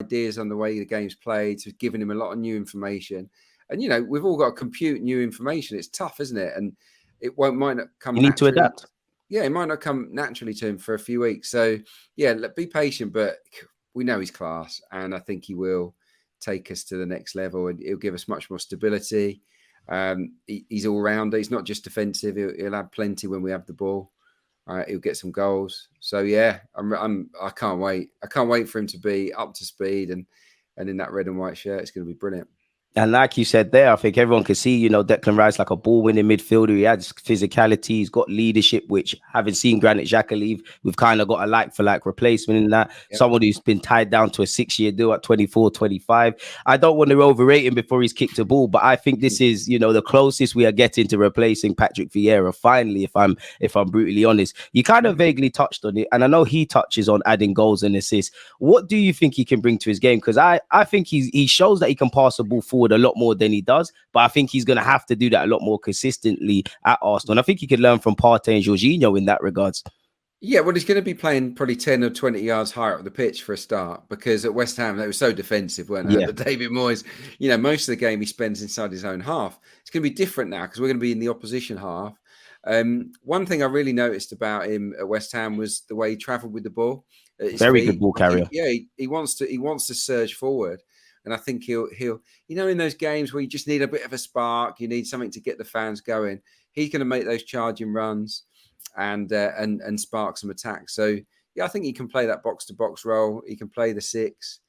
ideas on the way the game's played, so giving him a lot of new information. And, you know, we've all got to compute new information. It's tough, isn't it? And it might not come You need to adapt. Yeah, it might not come naturally to him for a few weeks. So, yeah, be patient, but we know he's class. And I think he will take us to the next level, and he'll give us much more stability. He's all rounder. He's not just defensive. He'll have plenty when we have the ball. He'll get some goals. So yeah, I can't wait. I can't wait for him to be up to speed and in that red and white shirt. It's going to be brilliant. And like you said there, I think everyone can see, you know, Declan Rice like a ball-winning midfielder. He has physicality. He's got leadership, which, having seen Granit Xhaka leave, we've kind of got a like-for-like replacement in that. Yep. Someone who's been tied down to a 6-year deal at 24, 25. I don't want to overrate him before he's kicked a ball, but I think this is, you know, the closest we are getting to replacing Patrick Vieira, finally, if I'm brutally honest. You kind of vaguely touched on it, and I know he touches on adding goals and assists. What do you think he can bring to his game? Because I think he shows that he can pass the ball forward a lot more than he does, but I think he's going to have to do that a lot more consistently at Arsenal. And I think he could learn from Partey and Jorginho in that regards. Yeah, well, he's going to be playing probably 10 or 20 yards higher up the pitch for a start, because at West Ham, they were so defensive, weren't they? Yeah. But David Moyes, you know, most of the game he spends inside his own half. It's going to be different now because we're going to be in the opposition half. One thing I really noticed about him at West Ham was the way he travelled with the ball. Very good ball carrier. He wants to surge forward. And I think he'll, you know, in those games where you just need a bit of a spark, you need something to get the fans going. He's going to make those charging runs and spark some attacks. So yeah, I think he can play that box to box role. He can play the 6.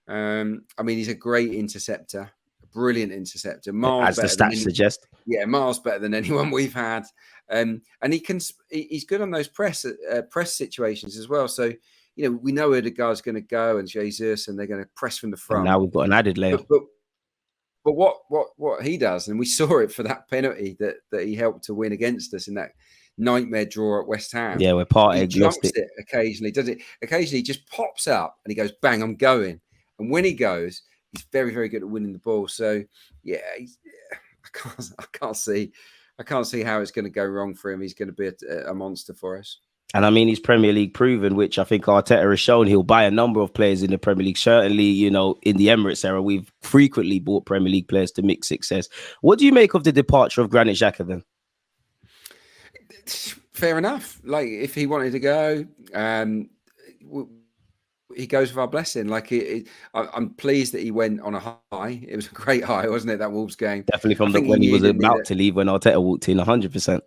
I mean, he's a great interceptor, a brilliant interceptor. As the stats suggest. Yeah, miles better than anyone we've had. And he's good on those press situations as well. So, you know, we know where the guy's going to go, and Jesus, and they're going to press from the front. And now we've got an added layer. But what he does, and we saw it for that penalty that he helped to win against us in that nightmare draw at West Ham. Yeah, we're Partey jumps it occasionally, does it? Occasionally, he just pops up and he goes, bang, I'm going. And when he goes, he's very, very good at winning the ball. So yeah, I can't see how it's going to go wrong for him. He's going to be a monster for us. And I mean, he's Premier League proven, which I think Arteta has shown. He'll buy a number of players in the Premier League. Certainly, you know, in the Emirates era, we've frequently bought Premier League players to mixed success. What do you make of the departure of Granit Xhaka then? Fair enough. Like, if he wanted to go, he goes with our blessing. Like, I'm pleased that he went on a high. It was a great high, wasn't it? That Wolves game. Definitely from when he was about to leave, when Arteta walked in, 100%.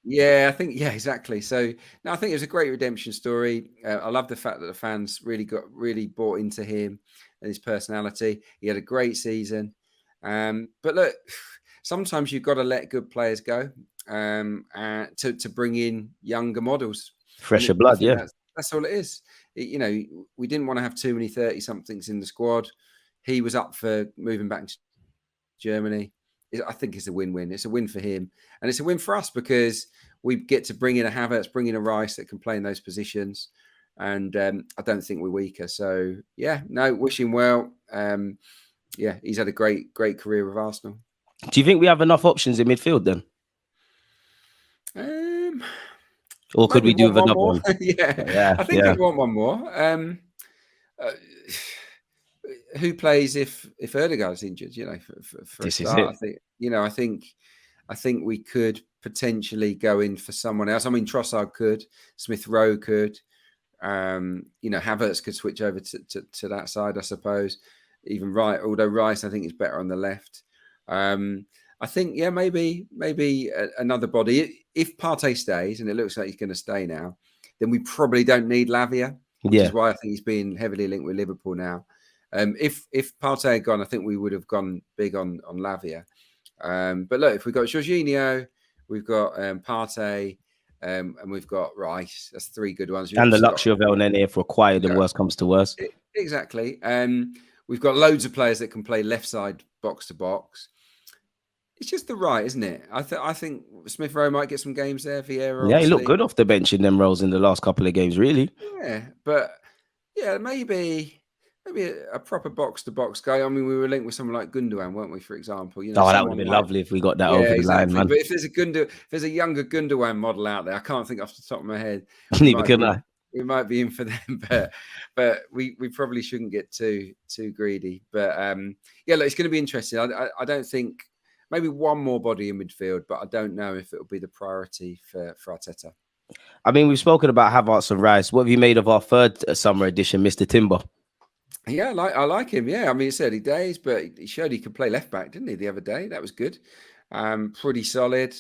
Yeah, exactly. So no, I think it was a great redemption story. I love the fact that the fans really bought into him and his personality. He had a great season. But look, sometimes you've got to let good players go to bring in younger models. Fresher blood, yeah. That's all it is. You know, we didn't want to have too many 30-somethings in the squad. He was up for moving back to Germany. I think it's a win-win. It's a win for him, and it's a win for us because we get to bring in a Havertz, bring in a Rice that can play in those positions, and I don't think we're weaker. So yeah, no, wish him well. Yeah, he's had a great career with Arsenal. Do you think we have enough options in midfield then? Or could we do with another one? Yeah, I think we want one more. Who plays if Ødegaard's injured? You know, for this a start, is it. I think we could potentially go in for someone else. I mean, Trossard could, Smith Rowe could, you know, Havertz could switch over to that side, I suppose. Even although Rice, I think, is better on the left. I think, yeah, maybe another body. If Partey stays, and it looks like he's going to stay now, then we probably don't need Lavia, which is why I think he's being heavily linked with Liverpool now. If Partey had gone, I think we would have gone big on Lavia. But look, if we've got Jorginho, we've got Partey, and we've got Rice. That's 3 good ones. And the luxury of El Nene if required, and worst comes to worst. Exactly. We've got loads of players that can play left side box to box. It's just the right, isn't it? I think Smith Rowe might get some games there. Vieira, yeah, he looked good off the bench in them roles in the last couple of games, really. Yeah, but yeah, maybe a proper box-to-box guy. I mean, we were linked with someone like Gundogan, weren't we, for example? You know, that would have been lovely if we got that over the line, man. But if there's a younger Gundogan model out there, I can't think off the top of my head. Neither can I. we might be in for them, but we probably shouldn't get too greedy. But yeah, look, it's going to be interesting. I don't think maybe one more body in midfield, but I don't know if it'll be the priority for Arteta. I mean, we've spoken about Havertz and Rice. What have you made of our third summer edition, Mr. Timber? Yeah, I like him. Yeah, I mean, it's early days, but he showed he could play left back, didn't he, the other day? That was good. Pretty solid.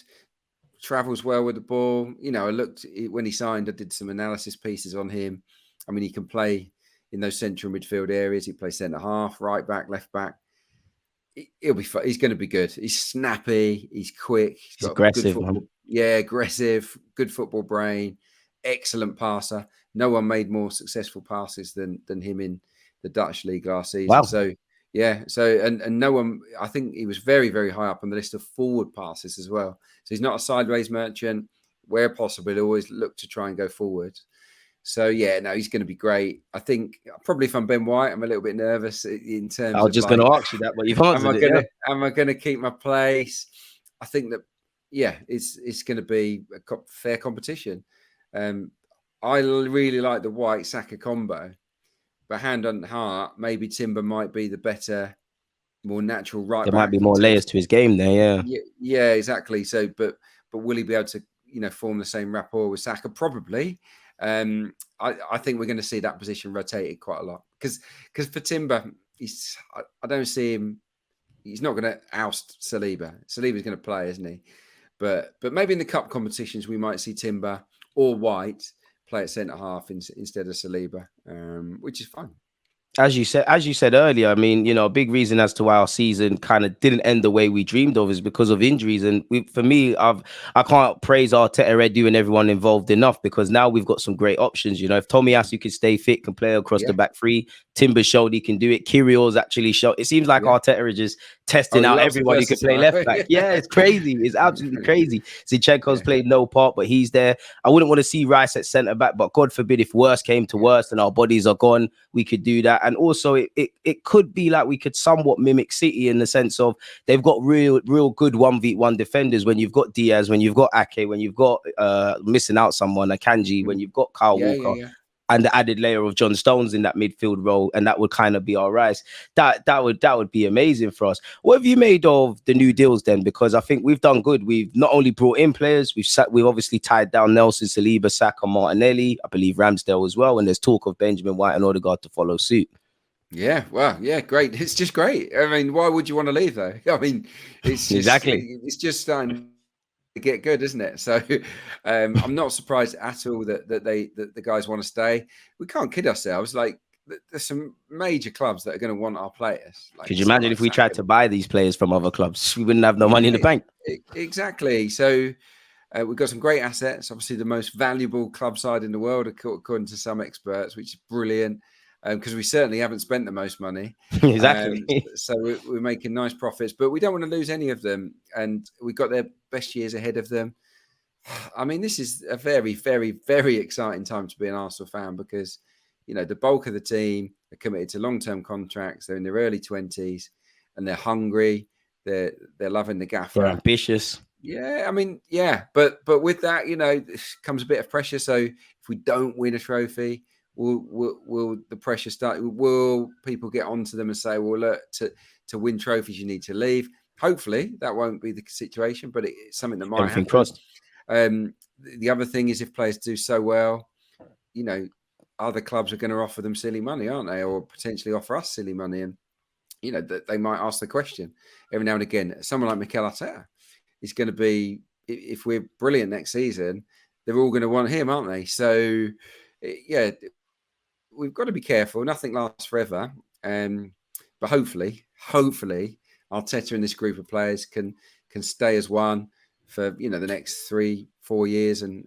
Travels well with the ball. You know, I looked when he signed. I did some analysis pieces on him. I mean, he can play in those central midfield areas. He plays centre half, right back, left back. He'll be fun. He's going to be good. He's snappy. He's quick. He's got aggressive, good football. Yeah, aggressive. Good football brain. Excellent passer. No one made more successful passes than him in the Dutch league last season. Wow. So yeah, so and no one. I think he was very, very high up on the list of forward passes as well. So he's not a sideways merchant. Where possible, he'll always look to try and go forward. So yeah, no, he's going to be great. I think probably if I'm Ben White, I'm a little bit nervous in terms. I was just going to ask you that, but you've answered it. Am I going to keep my place? I think that it's going to be a fair competition. I really like the White Saka combo, but hand on heart, maybe Timber might be the better, more natural right back. There might be more layers to his game there. Yeah, exactly. So, but will he be able to form the same rapport with Saka? Probably. I think we're going to see that position rotated quite a lot because for Timber, I don't see him. He's not going to oust Saliba. Saliba's going to play, isn't he? But maybe in the cup competitions we might see Timber or White play at centre half instead of Saliba, which is fun. As you said earlier, I mean, a big reason as to why our season kind of didn't end the way we dreamed of is because of injuries. And for me, I can't praise Arteta, Edu, and everyone involved enough because now we've got some great options. If Tomiyasu can stay fit, can play across the back three, Timber showed he can do it. Kyrgios actually showed. It seems like Arteta is just testing out everyone who can play left back. Yeah, it's crazy. It's absolutely crazy. Zinchenko's played no part, but he's there. I wouldn't want to see Rice at centre back, but God forbid if worse came to worse and our bodies are gone, we could do that. And also, it could be like we could somewhat mimic City in the sense of they've got real good 1v1 defenders. When you've got Diaz, when you've got Ake, when you've got missing out someone, Akanji, when you've got Kyle Walker, and the added layer of John Stones in that midfield role, and that would kind of be our Rice. That would be amazing for us. What have you made of the new deals then? Because I think we've done good. We've not only brought in players, we've obviously tied down Nelson, Saliba, Saka, Martinelli, I believe Ramsdale as well, and there's talk of Benjamin White and Odegaard to follow suit. Yeah, well, yeah, great. It's just great. I mean, why would you want to leave though? I mean, it's just, exactly. It's just starting to get good, isn't it? So I'm not surprised at all that the guys want to stay. We can't kid ourselves. Like, there's some major clubs that are going to want our players. Like, could you imagine if we tried to buy these players from other clubs? We wouldn't have no money in the bank. Exactly. So we've got some great assets. Obviously, the most valuable club side in the world, according to some experts, which is brilliant. Because we certainly haven't spent the most money. Exactly. So we're making nice profits, but we don't want to lose any of them. And we've got their best years ahead of them. I mean, this is a very, very, very exciting time to be an Arsenal fan because, the bulk of the team are committed to long-term contracts. They're in their early 20s and they're hungry. They're loving the gaffer. They're ambitious. Yeah, I mean, yeah. But with that, comes a bit of pressure. So if we don't win a trophy, will the pressure start? Will people get onto them and say, well, look, to win trophies, you need to leave? Hopefully that won't be the situation, but it's something that might happen. Crossed. The other thing is if players do so well, other clubs are going to offer them silly money, aren't they? Or potentially offer us silly money. And, that they might ask the question every now and again. Someone like Mikel Arteta is going to be, if we're brilliant next season, they're all going to want him, aren't they? So, yeah, we've got to be careful. Nothing lasts forever. But hopefully Arteta and this group of players can stay as one for the next 3-4 years, and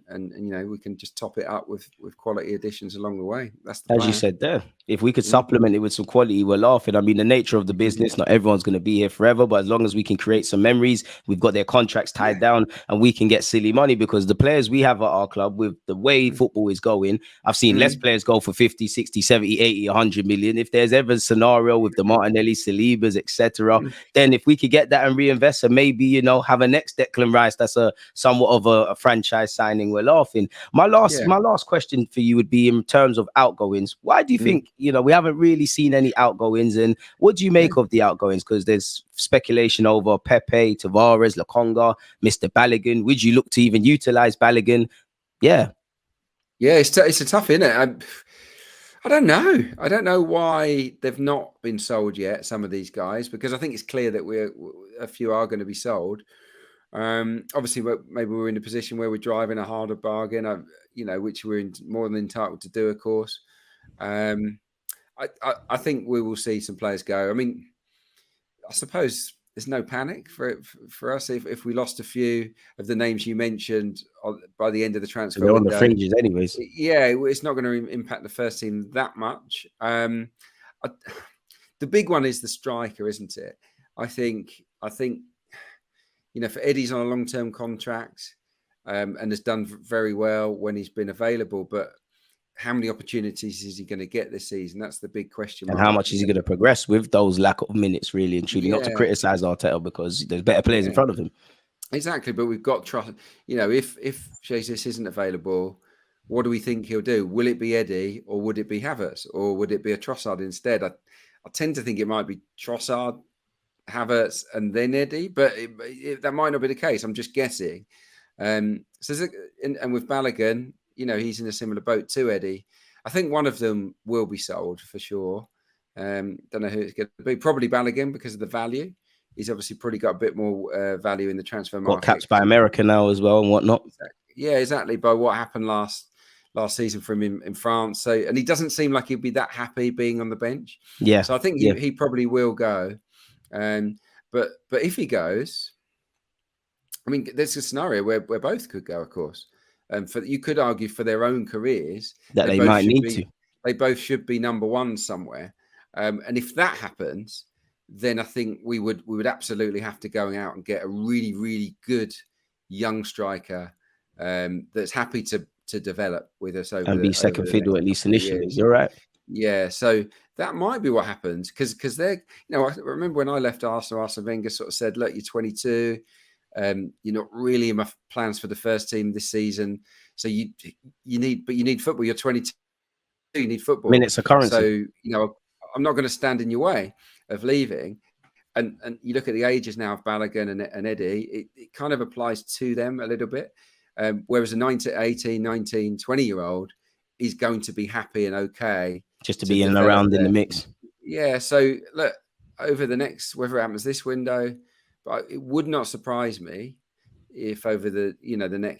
we can just top it up with quality additions along the way. That's the plan. As you said there. If we could supplement it with some quality, we're laughing. I mean, the nature of the business, not everyone's going to be here forever, but as long as we can create some memories, we've got their contracts tied down and we can get silly money, because the players we have at our club, with the way football is going, I've seen less players go for 50, 60, 70, 80, 100 million. If there's ever a scenario with the Martinelli, Salibas, etc., then if we could get that and reinvest and maybe, you know, have a next Declan Rice, that's a somewhat of a franchise signing, we're laughing. My last question for you would be in terms of outgoings. Why do you think, you know, we haven't really seen any outgoings, and what do you make of the outgoings? Because there's speculation over Pepe, Tavares, Lokonga, Mr. Balogun. Would you look to even utilize Balogun? Yeah, it's a tough, isn't it? I don't know. I don't know why they've not been sold yet, some of these guys, because I think it's clear that a few are going to be sold. Obviously, maybe we're in a position where we're driving a harder bargain, you know, which we're more than entitled to do, of course. I think we will see some players go. I mean, I suppose there's no panic for us if we lost a few of the names you mentioned by the end of the transfer they're window. on the fringes anyways. Yeah, it's not going to impact the first team that much. The big one is the striker, isn't it? I think you know, for Eddie's on a long-term contract and has done very well when he's been available, but how many opportunities is he going to get this season? That's the big question mark. And how much is he going to progress with those lack of minutes, really and truly? Not to criticize Arteta, because there's better players in front of him. Exactly, but we've got trust. You know, if Jesus isn't available, what do we think he'll do? Will it be Eddie, or would it be Havertz, or would it be a Trossard instead? I tend to think it might be Trossard, Havertz, and then Eddie, but that might not be the case. I'm just guessing. And with Balogun, you know, he's in a similar boat to Eddie. I think one of them will be sold for sure. Don't know who it's going to be. Probably Balogun, because of the value. He's obviously probably got a bit more value in the transfer market. Got caps by America now as well and whatnot. Yeah, exactly. By what happened last season for him in France. So, and he doesn't seem like he'd be that happy being on the bench. Yeah. So I think he probably will go. But if he goes, I mean, there's a scenario where both could go, of course. You could argue for their own careers that they might need to. They both should be number one somewhere. And if that happens, then I think we would absolutely have to go out and get a really, really good young striker that's happy to develop with us over and be second fiddle at least initially. You're right. Yeah, so that might be what happens, because they're, you know, I remember when I left Arsenal, Arsene Wenger sort of said, "Look, you're 22, you're not really in my plans for the first team this season, so you need football. You're 22, you need football. Minutes are currency. So, you know, I'm not going to stand in your way of leaving." And you look at the ages now of Balogun and Eddie, it kind of applies to them a little bit. Whereas a 18, 19, 20-year-old is going to be happy and okay just to be in and around in the mix. Yeah. So look, over the next, whether it happens this window, but it would not surprise me if over the next